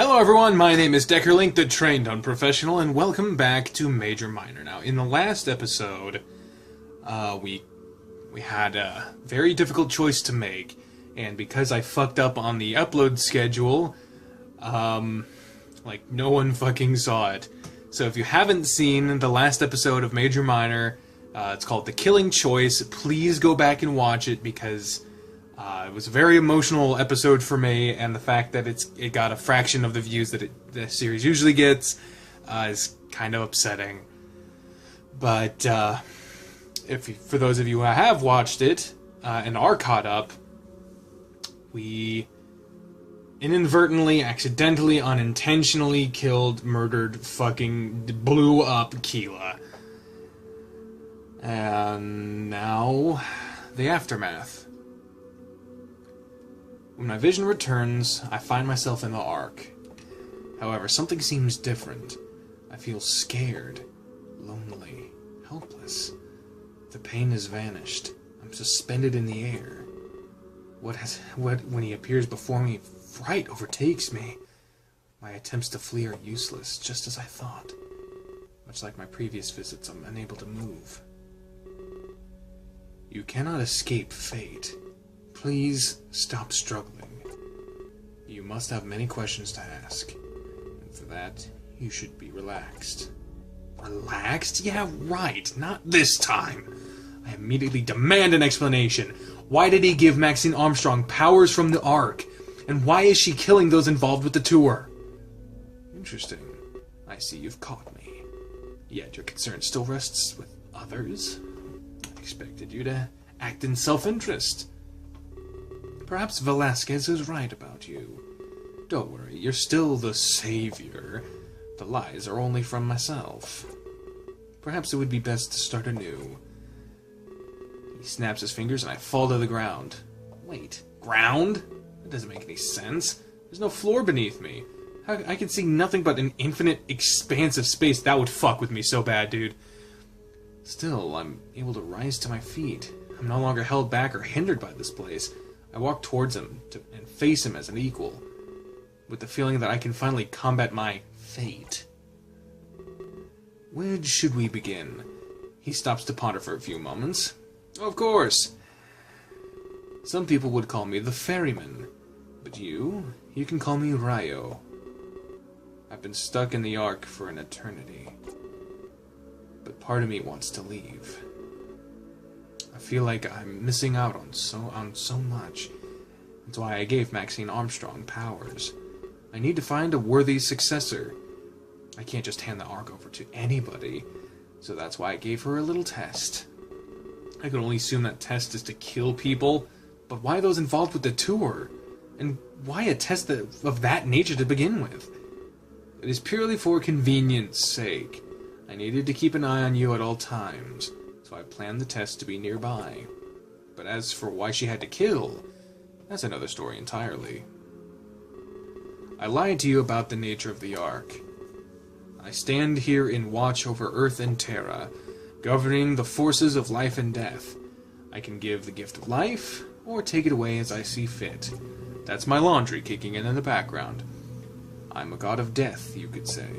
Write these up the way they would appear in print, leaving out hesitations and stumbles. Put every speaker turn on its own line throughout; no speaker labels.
Hello everyone, my name is Deckerlink, the Trained Unprofessional, and welcome back to Major Minor. Now, in the last episode, we had a very difficult choice to make, and because I fucked up on the upload schedule, no one fucking saw it. So if you haven't seen the last episode of Major Minor, it's called The Killing Choice, please go back and watch it, because it was a very emotional episode for me, and the fact that it got a fraction of the views that the series usually gets is kind of upsetting. But for those of you who have watched it and are caught up, we inadvertently, accidentally, unintentionally killed, murdered, fucking blew up Keela. And now, the aftermath. When my vision returns, I find myself in the Ark. However, something seems different. I feel scared, lonely, helpless. The pain has vanished. I'm suspended in the air. When he appears before me, fright overtakes me. My attempts to flee are useless, just as I thought. Much like my previous visits, I'm unable to move. You cannot escape fate. Please stop struggling. You must have many questions to ask. And for that, you should be relaxed. Relaxed? Yeah, right. Not this time. I immediately demand an explanation. Why did he give Maxine Armstrong powers from the Ark? And why is she killing those involved with the tour? Interesting. I see you've caught me. Yet your concern still rests with others? I expected you to act in self-interest. Perhaps Velasquez is right about you. Don't worry, you're still the savior. The lies are only from myself. Perhaps it would be best to start anew. He snaps his fingers and I fall to the ground. Wait, ground? That doesn't make any sense. There's no floor beneath me. I can see nothing but an infinite expanse of space. That would fuck with me so bad, dude. Still, I'm able to rise to my feet. I'm no longer held back or hindered by this place. I walk towards him and face him as an equal, with the feeling that I can finally combat my fate. Where should we begin? He stops to ponder for a few moments. Of course. Some people would call me the ferryman, but you can call me Rayo. I've been stuck in the Ark for an eternity, but part of me wants to leave. I feel like I'm missing out on so much. That's why I gave Maxine Armstrong powers. I need to find a worthy successor. I can't just hand the Ark over to anybody, so that's why I gave her a little test. I can only assume that test is to kill people, but why those involved with the tour? And why a test of that nature to begin with? It is purely for convenience sake. I needed to keep an eye on you at all times, so I planned the test to be nearby. But as for why she had to kill, that's another story entirely. I lied to you about the nature of the Ark. I stand here in watch over Earth and Terra, governing the forces of life and death. I can give the gift of life, or take it away as I see fit. That's my laundry kicking in the background. I'm a god of death, you could say,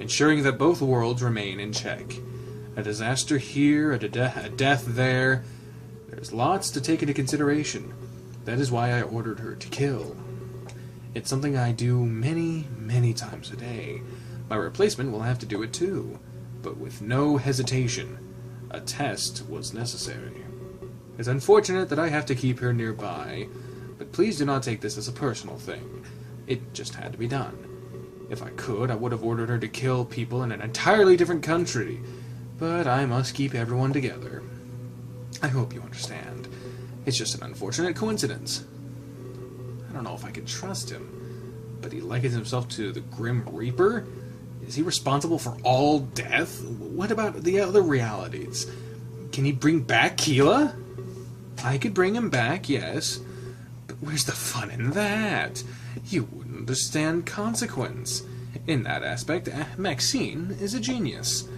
ensuring that both worlds remain in check. A disaster here, a death there. There's lots to take into consideration. That is why I ordered her to kill. It's something I do many, many times a day. My replacement will have to do it too, but with no hesitation. A test was necessary. It's unfortunate that I have to keep her nearby, but please do not take this as a personal thing. It just had to be done. If I could, I would have ordered her to kill people in an entirely different country, but I must keep everyone together. I hope you understand. It's just an unfortunate coincidence. I don't know if I can trust him, but he likens himself to the Grim Reaper? Is he responsible for all death? What about the other realities? Can he bring back Keela? I could bring him back, yes, but where's the fun in that? You wouldn't understand consequence. In that aspect, Maxine is a genius.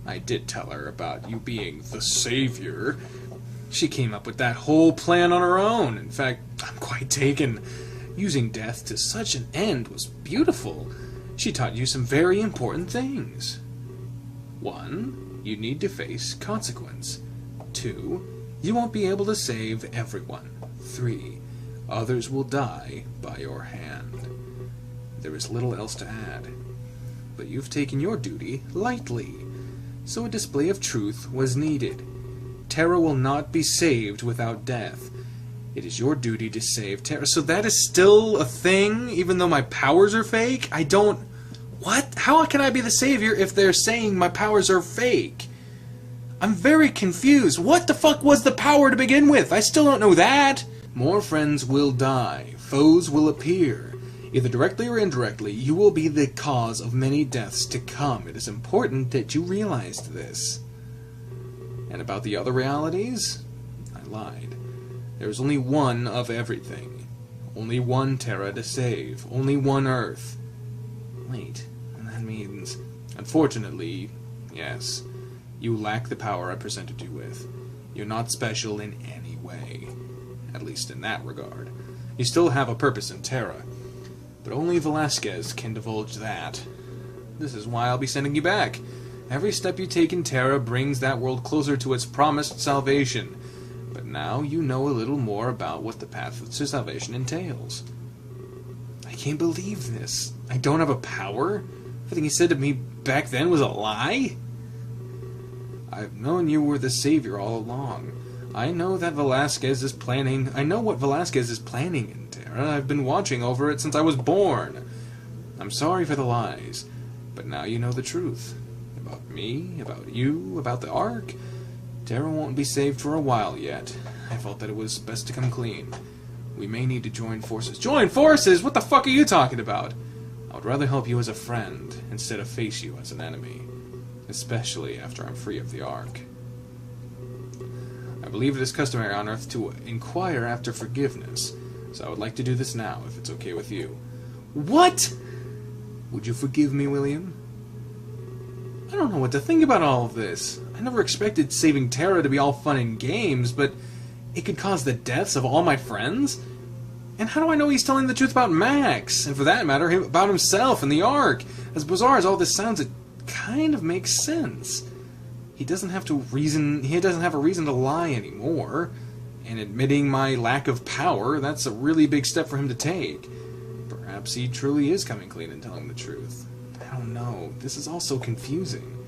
I did tell her about you being the savior. She came up with that whole plan on her own. In fact, I'm quite taken. Using death to such an end was beautiful. She taught you some very important things. 1. You need to face consequence. 2. You won't be able to save everyone. 3. Others will die by your hand. There is little else to add. But you've taken your duty lightly, so a display of truth was needed. Terra will not be saved without death. It is your duty to save Terra. So that is still a thing, even though my powers are fake? I don't... What? How can I be the savior if they're saying my powers are fake? I'm very confused. What the fuck was the power to begin with? I still don't know that. More friends will die. Foes will appear. Either directly or indirectly, you will be the cause of many deaths to come. It is important that you realized this. And about the other realities? I lied. There is only one of everything. Only one Terra to save. Only one Earth. Wait, that means... Unfortunately, yes, you lack the power I presented you with. You're not special in any way. At least in that regard. You still have a purpose in Terra. But only Velasquez can divulge that. This is why I'll be sending you back. Every step you take in Terra brings that world closer to its promised salvation. But now you know a little more about what the path to salvation entails. I can't believe this. I don't have a power? Everything he said to me back then was a lie? I've known you were the savior all along. I know that Velasquez is planning... I know what Velasquez is planning in Terra. I've been watching over it since I was born. I'm sorry for the lies, but now you know the truth. About me, about you, about the Ark. Terra won't be saved for a while yet. I felt that it was best to come clean. We may need to join forces. Join forces? What the fuck are you talking about? I would rather help you as a friend instead of face you as an enemy. Especially after I'm free of the Ark. I believe it is customary on Earth to inquire after forgiveness, so I would like to do this now, if it's okay with you. What? Would you forgive me, William? I don't know what to think about all of this. I never expected saving Terra to be all fun and games, but it could cause the deaths of all my friends? And how do I know he's telling the truth about Max? And for that matter, about himself and the Ark? As bizarre as all this sounds, it kind of makes sense. He doesn't have a reason to lie anymore. And admitting my lack of power, that's a really big step for him to take. Perhaps he truly is coming clean and telling the truth. I don't know. This is all so confusing.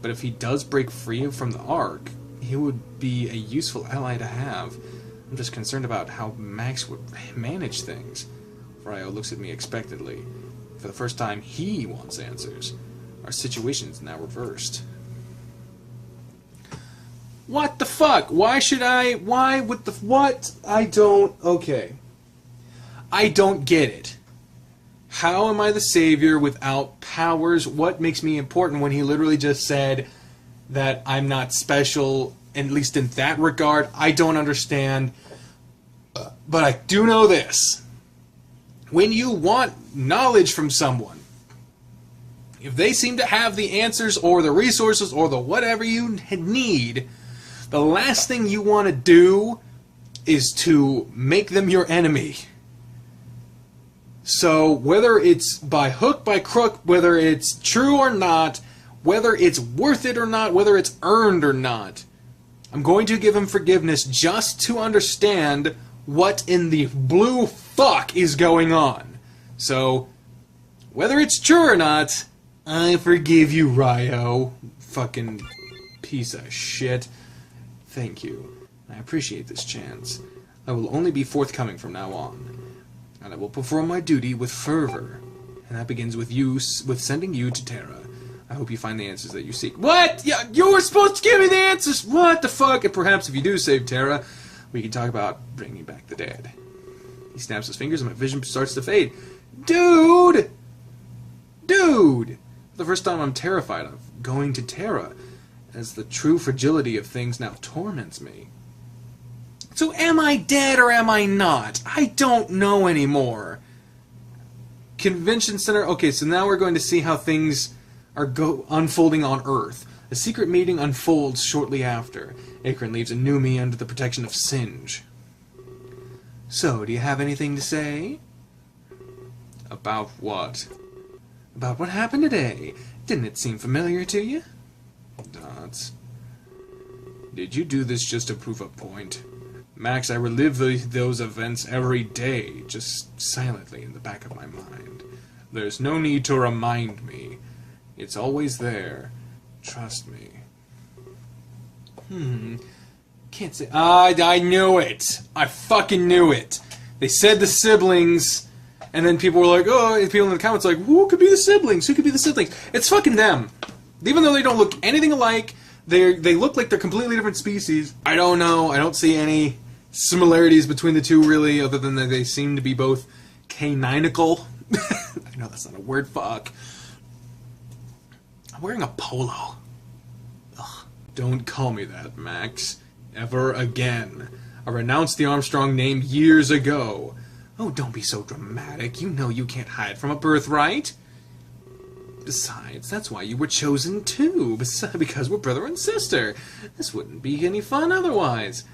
But if he does break free from the Ark, he would be a useful ally to have. I'm just concerned about how Max would manage things. Ryo looks at me expectantly. For the first time, he wants answers. Our situation's now reversed. What the fuck? Why should I... Why? What? I don't... Okay. I don't get it. How am I the savior without powers? What makes me important when he literally just said that I'm not special, at least in that regard? I don't understand. But I do know this. When you want knowledge from someone, if they seem to have the answers or the resources or the whatever you need, the last thing you want to do is to make them your enemy. So whether it's by hook, by crook, whether it's true or not, whether it's worth it or not, whether it's earned or not, I'm going to give him forgiveness just to understand what in the blue fuck is going on. So, whether it's true or not, I forgive you, Ryo. Fucking piece of shit. Thank you. I appreciate this chance. I will only be forthcoming from now on. And I will perform my duty with fervor. And that begins with sending you to Terra. I hope you find the answers that you seek. What? Yeah, you were supposed to give me the answers! What the fuck? And perhaps if you do save Terra, we can talk about bringing back the dead. He snaps his fingers and my vision starts to fade. Dude! Dude! For the first time I'm terrified of going to Terra, as the true fragility of things now torments me. So am I dead or am I not? I don't know anymore. Convention Center. Okay, so now we're going to see how things are unfolding on Earth. A secret meeting unfolds shortly after. Akron leaves a new me under the protection of Singe. So, do you have anything to say? About what? About what happened today. Didn't it seem familiar to you? Dots. Did you do this just to prove a point? Max, I relive those events every day, just silently in the back of my mind. There's no need to remind me. It's always there. Trust me. Can't say... I knew it! I fucking knew it! They said the siblings, and then people were like, oh, people in the comments like, who could be the siblings? Who could be the siblings? It's fucking them! Even though they don't look anything alike, they look like they're completely different species. I don't know. I don't see any similarities between the two, really, other than that they seem to be both caninical. I know that's not a word, fuck. I'm wearing a polo. Ugh. Don't call me that, Max. Ever again. I renounced the Armstrong name years ago. Oh, don't be so dramatic. You know you can't hide from a birthright. Besides, that's why you were chosen too. Because we're brother and sister. This wouldn't be any fun otherwise.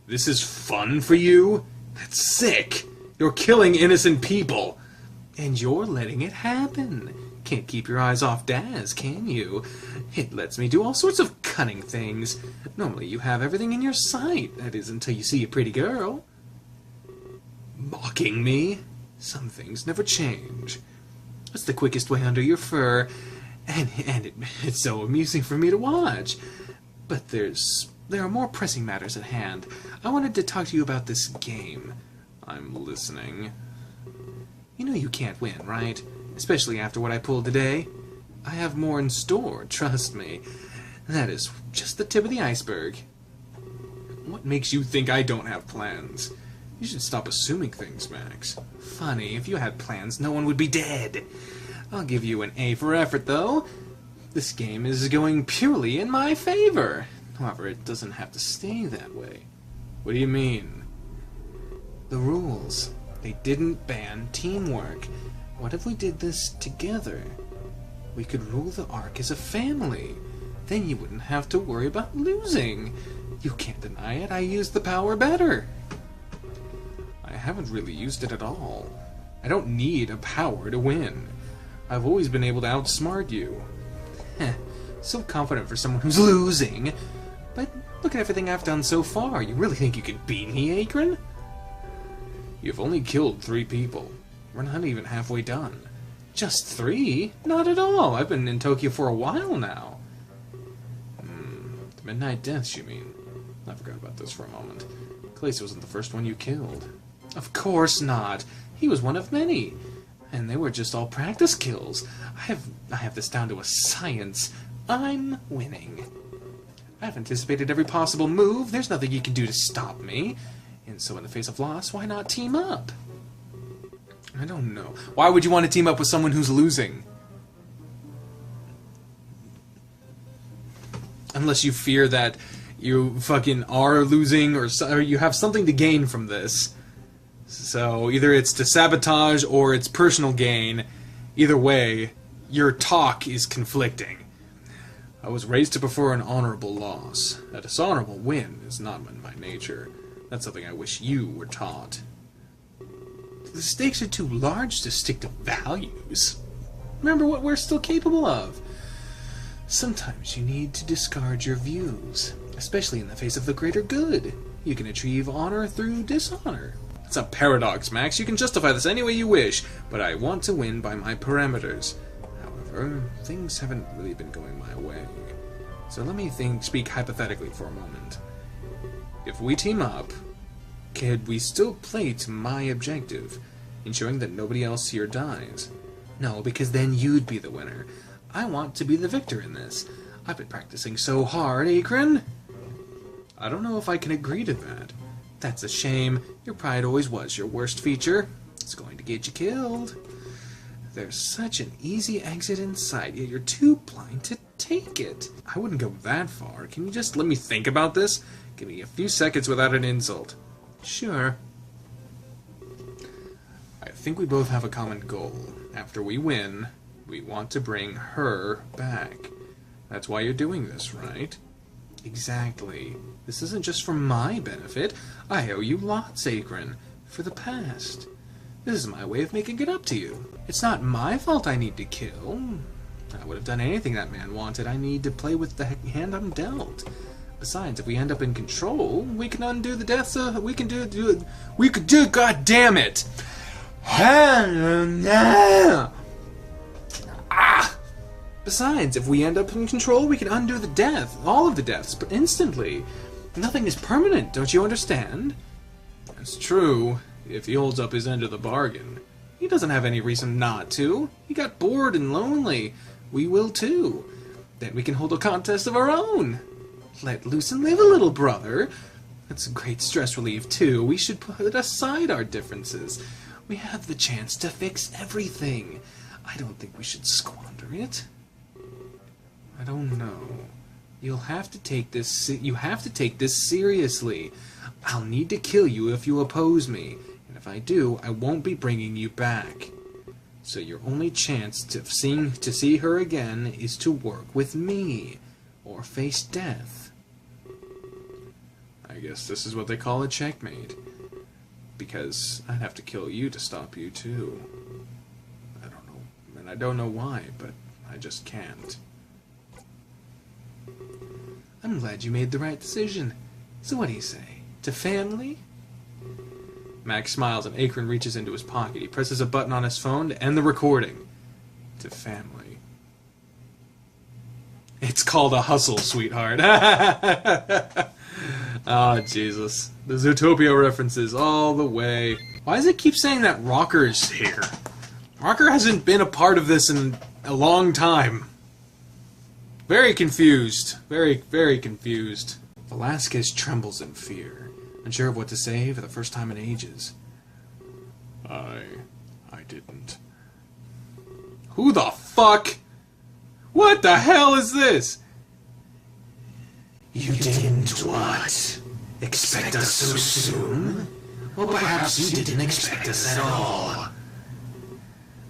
This is fun for you? That's sick. You're killing innocent people. And you're letting it happen. Can't keep your eyes off Daz, can you? It lets me do all sorts of cunning things. Normally you have everything in your sight. That is, until you see a pretty girl. Mocking me? Some things never change. What's the quickest way under your fur? And it's so amusing for me to watch. But there are more pressing matters at hand. I wanted to talk to you about this game. I'm listening. You know you can't win, right? Especially after what I pulled today. I have more in store, trust me. That is just the tip of the iceberg. What makes you think I don't have plans? You should stop assuming things, Max. Funny, if you had plans, no one would be dead. I'll give you an A for effort, though. This game is going purely in my favor. However, it doesn't have to stay that way. What do you mean? The rules. They didn't ban teamwork. What if we did this together? We could rule the Ark as a family. Then you wouldn't have to worry about losing. You can't deny it. I use the power better. I haven't really used it at all. I don't need a power to win. I've always been able to outsmart you. Heh, so confident for someone who's losing. But look at everything I've done so far. You really think you could beat me, Akron? You've only killed 3 people. We're not even halfway done. Just 3? Not at all. I've been in Tokyo for a while now. The Midnight Deaths, you mean? I forgot about this for a moment. Clace wasn't the first one you killed. Of course not. He was one of many. And they were just all practice kills. I have this down to a science. I'm winning. I've anticipated every possible move. There's nothing you can do to stop me. And so in the face of loss, why not team up? I don't know. Why would you want to team up with someone who's losing? Unless you fear that you fucking are losing, or you have something to gain from this. So either it's to sabotage or it's personal gain. Either way, your talk is conflicting. I was raised to prefer an honorable loss. A dishonorable win is not in my nature. That's something I wish you were taught. The stakes are too large to stick to values. Remember what we're still capable of. Sometimes you need to discard your views, especially in the face of the greater good. You can achieve honor through dishonor. It's a paradox, Max. You can justify this any way you wish, but I want to win by my parameters. However, things haven't really been going my way. So let me speak hypothetically for a moment. If we team up, could we still play to my objective, ensuring that nobody else here dies? No, because then you'd be the winner. I want to be the victor in this. I've been practicing so hard, Akron. I don't know if I can agree to that. That's a shame. Your pride always was your worst feature. It's going to get you killed. There's such an easy exit in sight, yet you're too blind to take it. I wouldn't go that far. Can you just let me think about this? Give me a few seconds without an insult. Sure. I think we both have a common goal. After we win, we want to bring her back. That's why you're doing this, right? Exactly. This isn't just for my benefit. I owe you lots, Akron. For the past. This is my way of making it up to you. It's not my fault I need to kill. I would have done anything that man wanted. I need to play with the hand I'm dealt. Besides, if we end up in control, we can undo the deaths of... We could do... God damn it! Besides, if we end up in control, we can undo the death. All of the deaths, but instantly. Nothing is permanent, don't you understand? That's true, if he holds up his end of the bargain. He doesn't have any reason not to. He got bored and lonely. We will too. Then we can hold a contest of our own. Let loose and live a little, brother. That's a great stress relief, too. We should put aside our differences. We have the chance to fix everything. I don't think we should squander it. I don't know. You'll have to take this. You have to take this seriously. I'll need to kill you if you oppose me, and if I do, I won't be bringing you back. So your only chance to see her again is to work with me, or face death. I guess this is what they call a checkmate. Because I'd have to kill you to stop you too. I don't know, and I don't know why, but I just can't. I'm glad you made the right decision. So what do you say? To family? Max smiles and Akron reaches into his pocket. He presses a button on his phone to end the recording. To family. It's called a hustle, sweetheart. Oh, Jesus. The Zootopia references all the way. Why does it keep saying that Rocker's here? Rocker hasn't been a part of this in a long time. Very confused. Very, very confused. Velasquez trembles in fear, unsure of what to say for the first time in ages. I didn't. Who the fuck? What the hell is this?
You didn't what? Expect us so soon? Or perhaps you didn't expect us at all.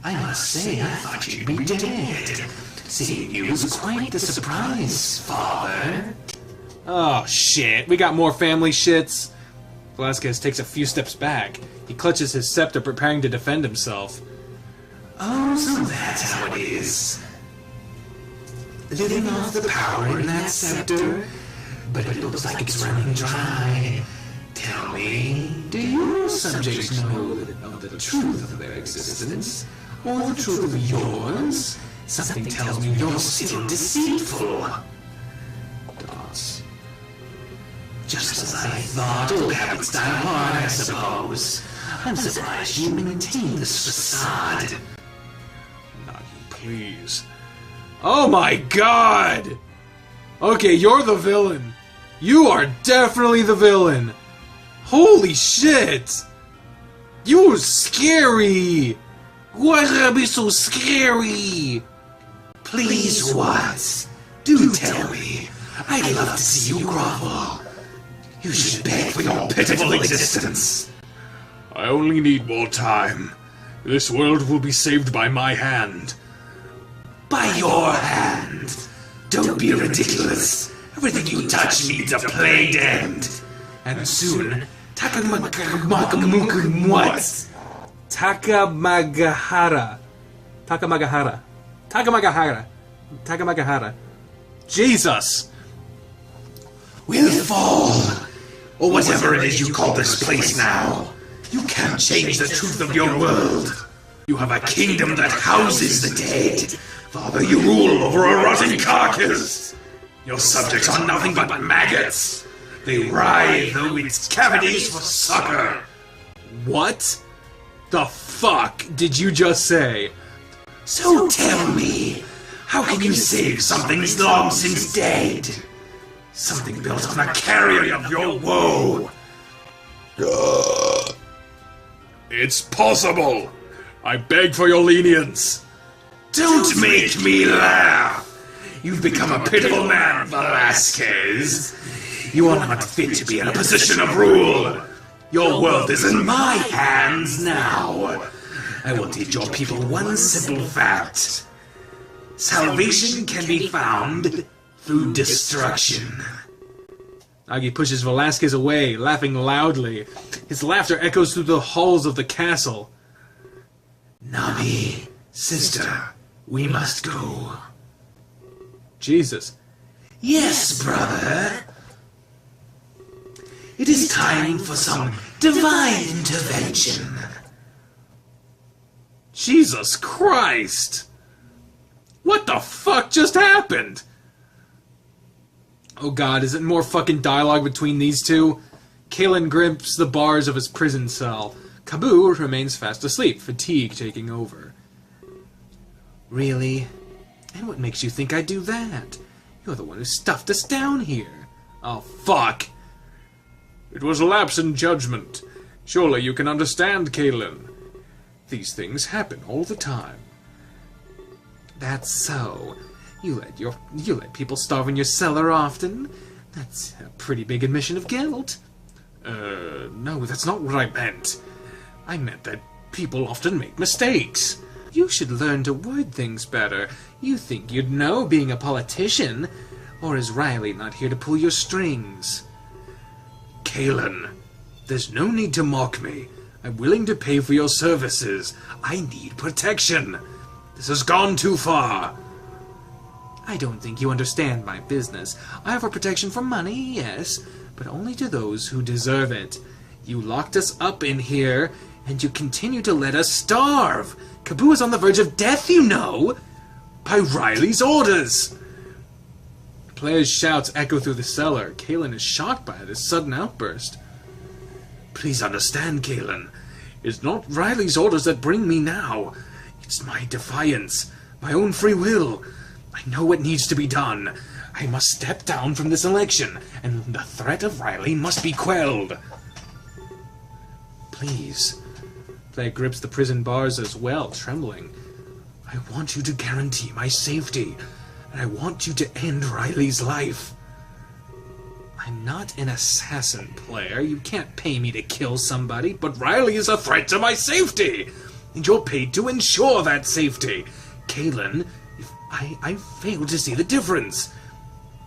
I must say, I thought you'd be dead. Seeing you was quite the surprise, Father.
Oh, shit. We got more family shits. Velasquez takes a few steps back. He clutches his scepter, preparing to defend himself.
Oh, so that's how it is. Living off the power in that scepter, but it looks like it's running dry. Tell me, do your subjects know of the truth of their existence? Or the truth of yours? Something tells me you're still deceitful.
Dots.
Just as I thought, old habits die hard, I suppose. I'm surprised you maintain this facade.
Not you, please. Oh my god! Okay, you're the villain. You are definitely the villain. Holy shit! You're scary! Why would I be so scary?
Please, what? Do tell me. I'd love to see you grovel. You should beg for your pitiful existence.
I only need more time. This world will be saved by my hand.
By your hand. Don't be ridiculous. Everything you touch needs a plague end. And soon, Takamagahara.
Takamagahara. Jesus!
Will fall. Or whatever it is you call this place now. You can't change the truth of your world. You have a kingdom that houses the dead. Father, you rule over a rotting carcass. Your subjects are nothing but maggots. They writhe through its cavities for succor.
What the fuck did you just say?
So tell me, how can you save something long since dead? Something built on a carrion of your woe.
It's possible. I beg for your lenience.
Don't make me laugh. You've become a pitiful man, Velasquez. You are not fit to be in a position of rule. Your world is in my hands now. I will teach your people one simple fact. Salvation can be found through destruction.
Agi pushes Velasquez away, laughing loudly. His laughter echoes through the halls of the castle.
Nami, sister, we must go.
Jesus.
Yes, brother. It is time for some divine intervention.
Jesus Christ! What the fuck just happened? Oh god, is it more fucking dialogue between these two? Kalen grips the bars of his prison cell. Kaboo remains fast asleep, fatigue taking over. Really? And what makes you think I'd do that? You're the one who stuffed us down here. Oh, fuck! It was a lapse in judgment. Surely you can understand, Kalen. These things happen all the time. That's so. You let people starve in your cellar often? That's a pretty big admission of guilt. No, that's not what I meant. I meant that people often make mistakes. You should learn to word things better. You think you'd know being a politician. Or is Riley not here to pull your strings?
Kalen, there's no need to mock me. I'm willing to pay for your services. I need protection. This has gone too far.
I don't think you understand my business. I offer protection for money, yes, but only to those who deserve it. You locked us up in here, and you continue to let us starve. Kaboo is on the verge of death, you know.
By Riley's orders.
Players' shouts echo through the cellar. Kalen is shocked by this sudden outburst.
Please understand, Kalen. It's not Riley's orders that bring me now. It's my defiance, my own free will. I know what needs to be done. I must step down from this election, and the threat of Riley must be quelled.
Please. Player grips the prison bars as well, trembling.
I want you to guarantee my safety, and I want you to end Riley's life.
I'm not an assassin, player. You can't pay me to kill somebody, but Riley is a threat to my safety, and you're paid to ensure that safety.
Kalen, if I fail to see the difference.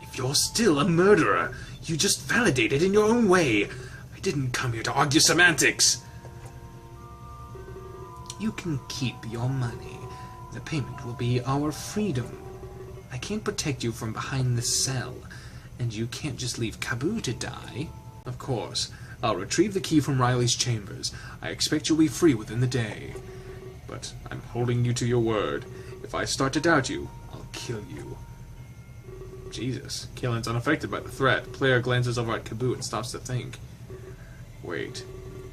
If you're still a murderer, you just validate it in your own way. I didn't come here to argue semantics.
You can keep your money. The payment will be our freedom. I can't protect you from behind the cell, and you can't just leave Kaboo to die. Of course, I'll retrieve the key from Riley's chambers. I expect you'll be free within the day. But I'm holding you to your word. If I start to doubt you, I'll kill you. Jesus. Kalen's unaffected by the threat. Player glances over at Kaboo and stops to think. Wait.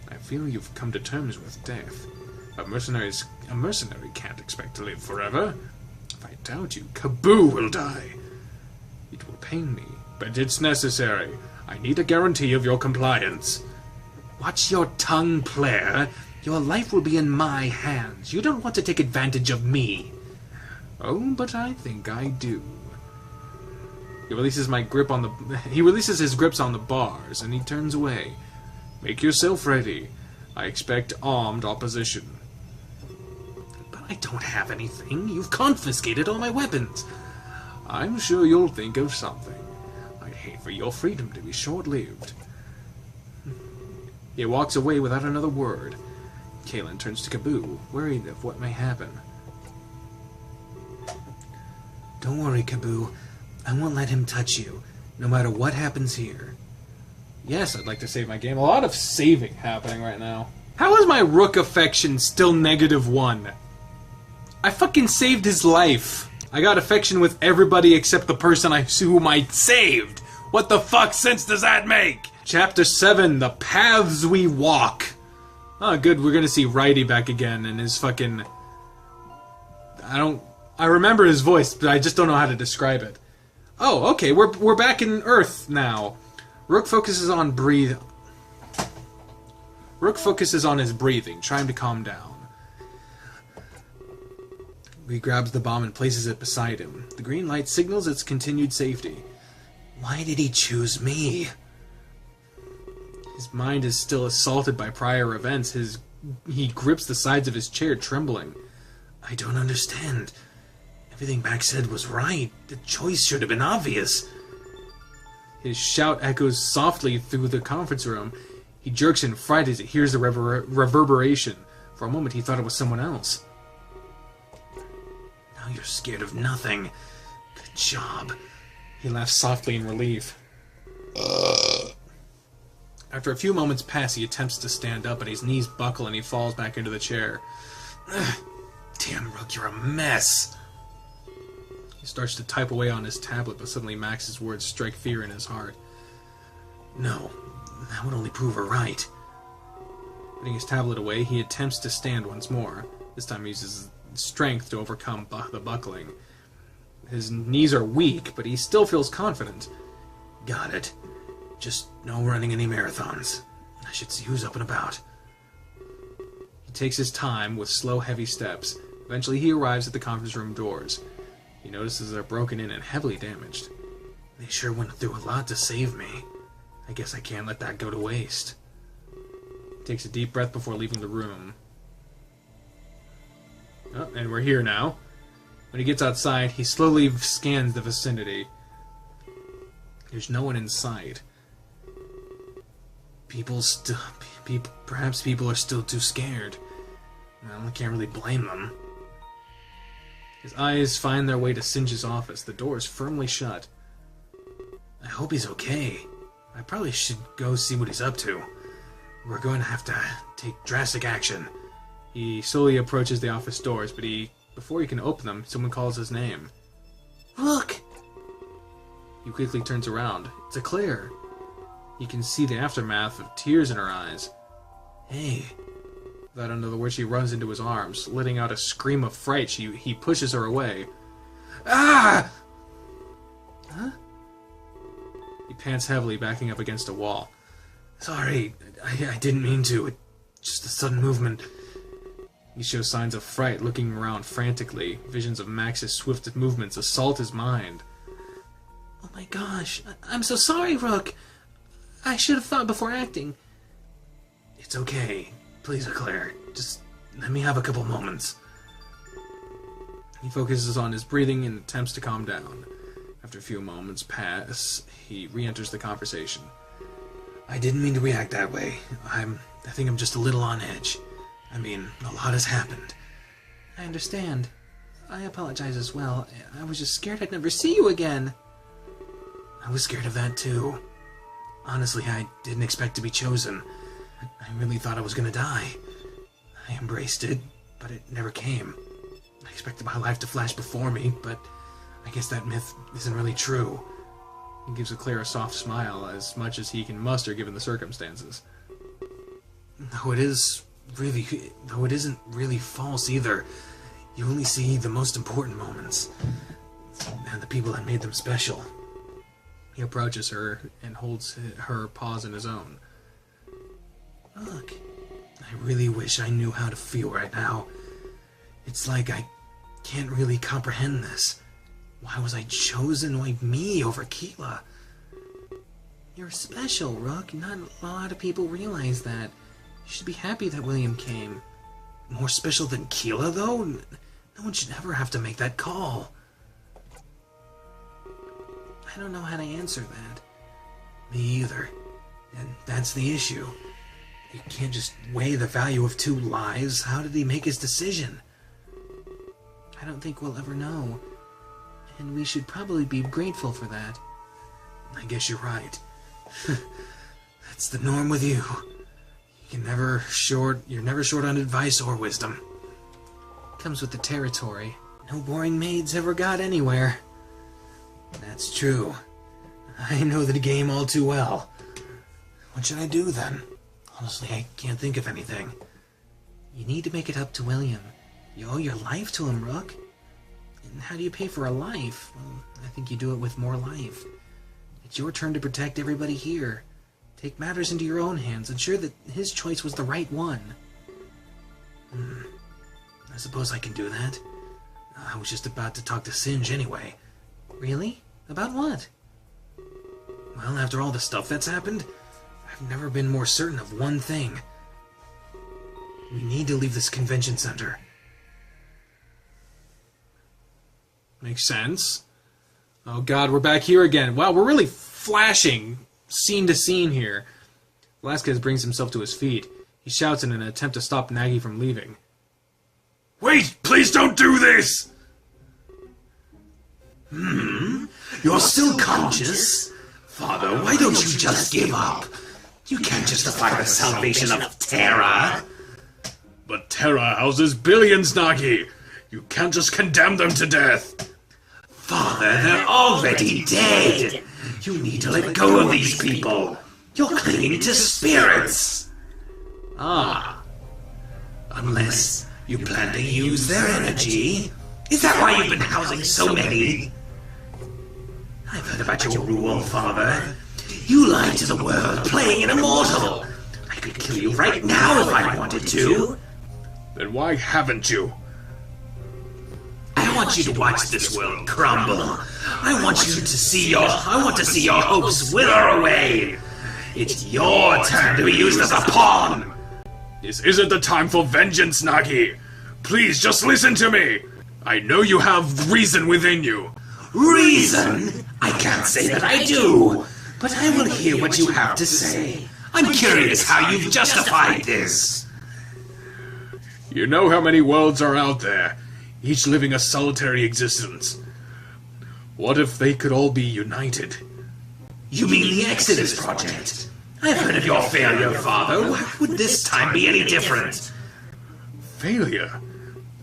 I feel you've come to terms with death. A mercenary can't expect to live forever. If I doubt you, Kaboo will die. It will pain me, but it's necessary. I need a guarantee of your compliance. Watch your tongue, player. Your life will be in my hands. You don't want to take advantage of me. Oh, but I think I do. He releases his grips on the bars, and he turns away. Make yourself ready. I expect armed opposition. But I don't have anything. You've confiscated all my weapons. I'm sure you'll think of something. I'd hate for your freedom to be short-lived. He walks away without another word. Kalen turns to Kaboo, worried of what may happen. Don't worry, Kaboo. I won't let him touch you, no matter what happens here. Yes, I'd like to save my game. A lot of saving happening right now. How is my Rook affection still -1? I fucking saved his life. I got affection with everybody except the person whom I saved. What the fuck sense does that make? Chapter 7, The Paths We Walk. Oh, good, we're gonna see Righty back again and his fucking... I remember his voice, but I just don't know how to describe it. Oh, okay, we're back in Earth now. Rook focuses on his breathing, trying to calm down. He grabs the bomb and places it beside him. The green light signals its continued safety. Why did he choose me? His mind is still assaulted by prior events. He grips the sides of his chair, trembling. I don't understand. Everything Max said was right. The choice should have been obvious. His shout echoes softly through the conference room. He jerks in fright as he hears the reverberation. For a moment he thought it was someone else.
Now you're scared of nothing. Good job.
He laughs softly in relief. After a few moments pass, he attempts to stand up, but his knees buckle and he falls back into the chair.
Damn, Rook, you're a mess.
He starts to type away on his tablet, but suddenly Max's words strike fear in his heart.
No, that would only prove her right.
Putting his tablet away, he attempts to stand once more. This time he uses strength to overcome the buckling. His knees are weak, but he still feels confident.
Got it. Just no running any marathons. I should see who's up and about.
He takes his time with slow, heavy steps. Eventually he arrives at the conference room doors. He notices they're broken in and heavily damaged.
They sure went through a lot to save me. I guess I can't let that go to waste.
He takes a deep breath before leaving the room. Oh, and we're here now. When he gets outside, he slowly scans the vicinity. There's no one in sight.
Perhaps people are still too scared. Well, I can't really blame them.
His eyes find their way to Singe's office. The door is firmly shut.
I hope he's okay. I probably should go see what he's up to. We're going to have to take drastic action.
He slowly approaches the office doors, but before he can open them, someone calls his name.
Look!
He quickly turns around. It's Eclair. He can see the aftermath of tears in her eyes.
Hey.
Without another word, she runs into his arms. Letting out a scream of fright, he pushes her away.
Ah!
Huh? He pants heavily, backing up against a wall.
Sorry, I didn't mean to. Just a sudden movement.
He shows signs of fright, looking around frantically. Visions of Max's swift movements assault his mind.
Oh my gosh, I'm so sorry, Rook. I should have thought before acting. It's okay. Please, Eclair. Just let me have a couple moments.
He focuses on his breathing and attempts to calm down. After a few moments pass, he re-enters the conversation.
I didn't mean to react that way. I think I'm just a little on edge. I mean, a lot has happened.
I understand. I apologize as well. I was just scared I'd never see you again.
I was scared of that too. Honestly, I didn't expect to be chosen. I really thought I was gonna die. I embraced it, but it never came. I expected my life to flash before me, but I guess that myth isn't really true.
He gives Eclair a soft smile, as much as he can muster given the circumstances.
Though it isn't really false either. You only see the most important moments, and the people that made them special.
He approaches her and holds her paws in his own.
Look, I really wish I knew how to feel right now. It's like I can't really comprehend this. Why was I chosen? Why me over Keela?
You're special, Rook. Not a lot of people realize that. You should be happy that William came.
More special than Keela, though? No one should ever have to make that call.
I don't know how to answer that.
Me either. And that's the issue. You can't just weigh the value of two lives. How did he make his decision?
I don't think we'll ever know. And we should probably be grateful for that.
I guess you're right. That's the norm with you. You're never short on advice or wisdom.
Comes with the territory.
No boring maids ever got anywhere. That's true. I know the game all too well. What should I do then? Honestly, I can't think of anything.
You need to make it up to William. You owe your life to him, Rook. And how do you pay for a life? Well, I think you do it with more life. It's your turn to protect everybody here. Take matters into your own hands. Ensure that his choice was the right one.
I suppose I can do that. I was just about to talk to Singe anyway.
Really? About what?
Well, after all the stuff that's happened, I've never been more certain of one thing. We need to leave this convention center.
Makes sense. Oh god, we're back here again. Wow, we're really flashing scene to scene here. Velasquez brings himself to his feet. He shouts in an attempt to stop Nagy from leaving.
Wait! Please don't do this! You're still conscious? Father, why don't you just give up? You can't justify the salvation of Terra.
But Terra houses billions, Nagi. You can't just condemn them to death.
Father, they're already dead. You need to let go of these people. You're clinging to spirits. Unless you plan to use their energy. Is that why you've been housing so many? I've heard about your rule, Father. You lied to the world, playing an immortal. I could kill you right now if I wanted to.
Then why haven't you?
I want you to watch this world crumble. I want to see your hopes wither away. It's your turn to be used as a pawn.
This isn't the time for vengeance, Nagi. Please, just listen to me. I know you have reason within you.
Reason? I can't say that I do, but I will hear what you have to say. I'm curious how you've justified this.
You know how many worlds are out there, each living a solitary existence. What if they could all be united?
You mean the Exodus Project? I've heard of your failure, Father. Why would this time be any different?
Failure?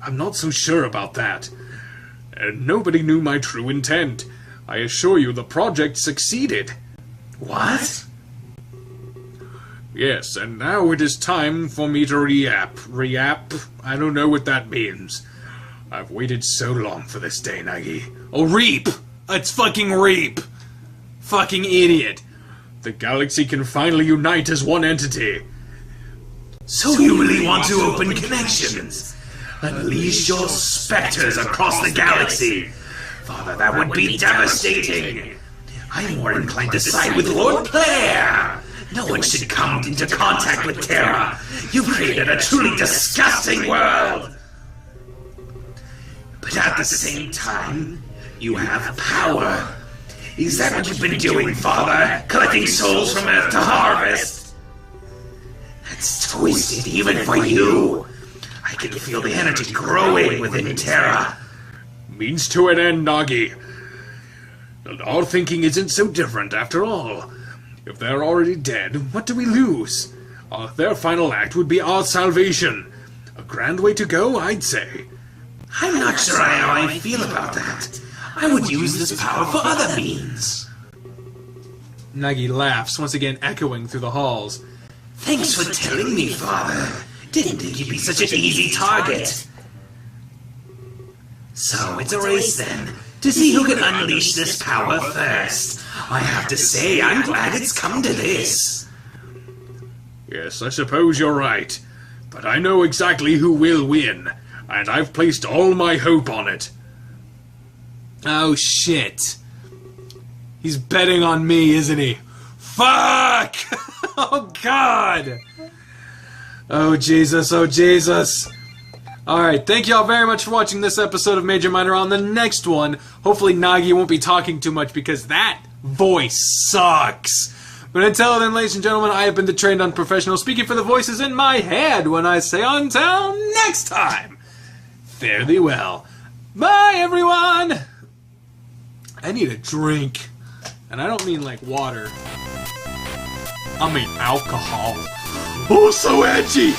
I'm not so sure about that. And nobody knew my true intent. I assure you the project succeeded.
What?
Yes, and now it is time for me to re-app. Re-app? I don't know what that means. I've waited so long for this day, Nagi. Oh, reap! It's fucking reap! Fucking idiot! The galaxy can finally unite as one entity.
So you really want to open connections? Unleash your specters across the galaxy. Father, that would be devastating. I'm more inclined to side with Lord Player. No one should come into contact with Terra. You've created a truly disgusting world. But at the same time, you have power. Is that what you've been doing, Father? Collecting souls from Earth to harvest? That's twisted even for you. I can feel the energy growing within Terra.
Means to an end, Nagi. And our thinking isn't so different after all. If they're already dead, what do we lose? Their final act would be our salvation. A grand way to go, I'd say.
I'm not sure how I feel about that. I would use this power for other means.
Nagi laughs, once again echoing through the halls.
Thanks for telling me, Father. Didn't think you'd be such an easy target. So it's a race then, to see who can unleash this power first. I have to say, I'm glad it's come to this.
Yes, I suppose you're right. But I know exactly who will win, and I've placed all my hope on it. Oh, shit. He's betting on me, isn't he? Fuck! Oh, God! Oh, Jesus, oh, Jesus. Alright, thank you all very much for watching this episode of Major Minor. On the next one, hopefully Nagi won't be talking too much because that voice sucks. But until then, ladies and gentlemen, I have been the trained unprofessional speaking for the voices in my head when I say until next time, fare thee well. Bye, everyone! I need a drink. And I don't mean like water. I mean alcohol.
Oh, so edgy!